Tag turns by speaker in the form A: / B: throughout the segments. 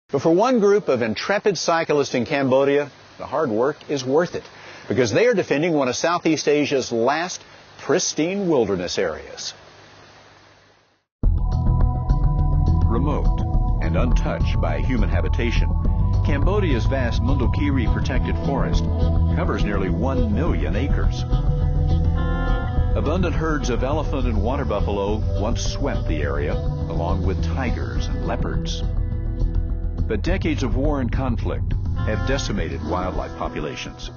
A: But for one group of intrepid cyclists in Cambodia, the hard work is worth it because they are defending one of Southeast Asia's last pristine wilderness areas. Remote and untouched by human habitation, Cambodia's vast Mundulkiri protected forest covers nearly 1 million acres. Abundant herds of elephant and water buffalo once swept the area, along with tigers and leopards. But decades of war and conflict have decimated wildlife populations.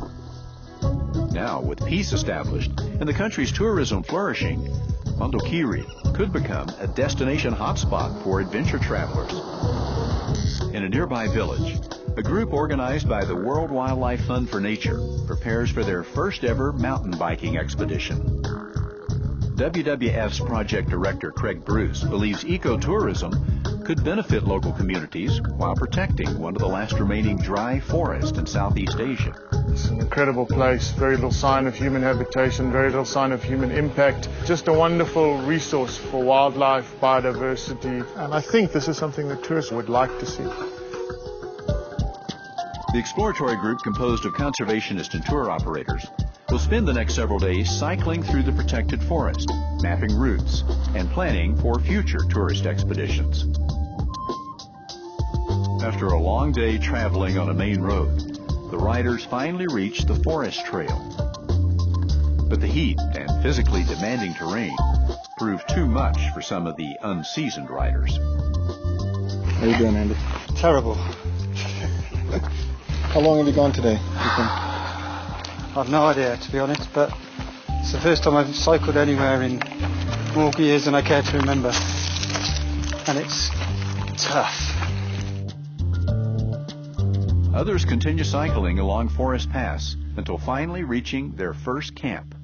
A: Now, with peace established and the country's tourism flourishing, Mundulkiri could become a destination hotspot for adventure travelers. In a nearby village, a group organized by the World Wildlife Fund for Nature prepares for their first ever mountain biking expedition. WWF's project director, Craig Bruce, believes ecotourism could benefit local communities while protecting one of the last remaining dry forests in Southeast Asia.
B: It's an incredible place, very little sign of human habitation, very little sign of human impact. Just a wonderful resource for wildlife, biodiversity, and I think this is something that tourists would like to see.
A: The exploratory group, composed of conservationists and tour operators, will spend the next several days cycling through the protected forest, mapping routes, and planning for future tourist expeditions. After a long day traveling on a main road, the riders finally reach the forest trail. But the heat and physically demanding terrain proved too much for some of the unseasoned riders.
C: How you doing, Andy?
D: Terrible.
C: How long have you gone today?
D: I've no idea, to be honest, but it's the first time I've cycled anywhere in more years than I care to remember. And it's tough.
A: Others continue cycling along Forest Pass until finally reaching their first camp,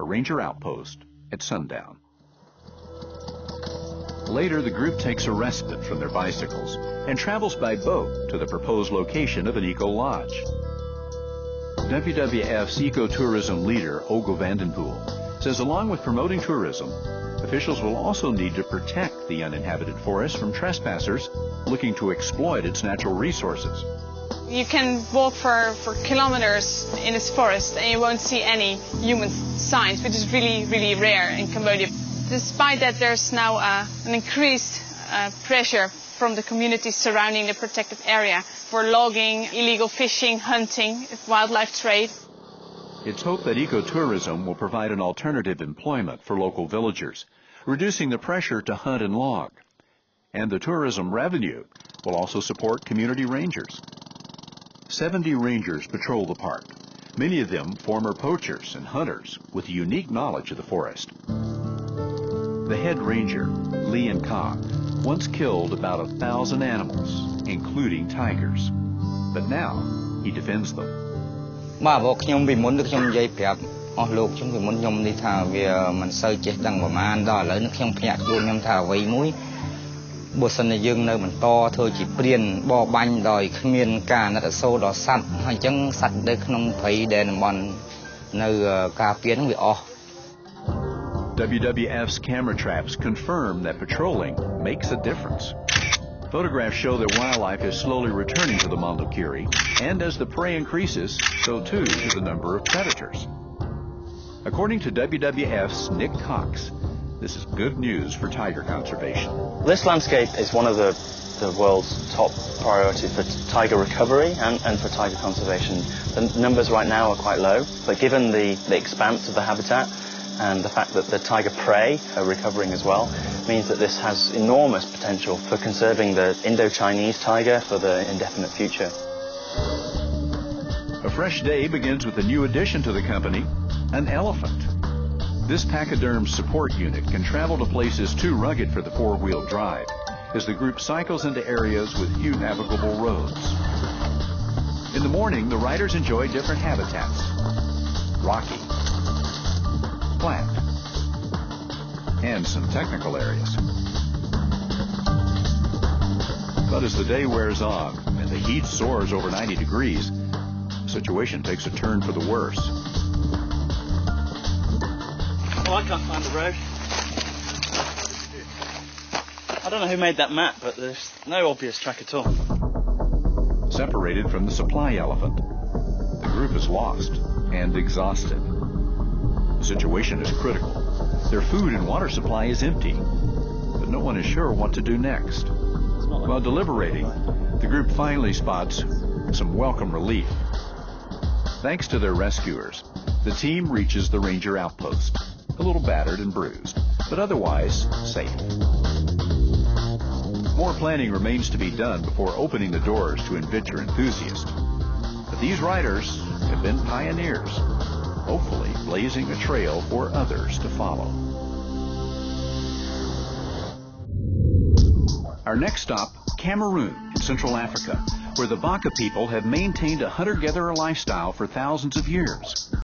A: a ranger outpost at sundown. Later, the group takes a respite from their bicycles and travels by boat to the proposed location of an eco-lodge. WWF's ecotourism leader, Olga Vandenpoel, says along with promoting tourism, officials will also need to protect the uninhabited forest from trespassers looking to exploit its natural resources.
E: You can walk for kilometers in this forest and you won't see any human signs, which is really, really rare in Cambodia. Despite that, there's now an increased pressure from the communities surrounding the protected area for logging, illegal fishing, hunting, wildlife trade.
A: It's hoped that ecotourism will provide an alternative employment for local villagers, reducing the pressure to hunt and log. And the tourism revenue will also support community rangers. 70 rangers patrol the park, many of them former poachers and hunters with unique knowledge of the forest. The head ranger, Lee and Kong, once killed about 1,000 animals, including tigers. But now he defends them. WWF's camera traps confirm that patrolling makes a difference. Photographs show that wildlife is slowly returning to the Mundulkiri, and as the prey increases, so too does the number of predators. According to WWF's Nick Cox, this is good news for tiger conservation.
F: This landscape is one of the world's top priorities for tiger recovery and for tiger conservation. The numbers right now are quite low, but given the expanse of the habitat and the fact that the tiger prey are recovering as well, means that this has enormous potential for conserving the Indo-Chinese tiger for the indefinite future.
A: A fresh day begins with a new addition to the company, an elephant. This pachyderm support unit can travel to places too rugged for the four-wheel drive as the group cycles into areas with few navigable roads. In the morning, the riders enjoy different habitats: rocky, flat, and some technical areas. But as the day wears on and the heat soars over 90 degrees, the situation takes a turn for the worse.
F: Oh, I can't find the road. I don't know who made that map, but there's no obvious track at all.
A: separated from the supply elephant. The group is lost and exhausted. The situation is critical. Their food and water supply is empty, but no one is sure what to do next. While deliberating, the group finally spots some welcome relief. Thanks to their rescuers, the team reaches the ranger outpost, a little battered and bruised, but otherwise safe. More planning remains to be done before opening the doors to adventure enthusiasts. But these riders have been pioneers, hopefully blazing a trail for others to follow. Our next stop, Cameroon in Central Africa, where the Baka people have maintained a hunter-gatherer lifestyle for thousands of years.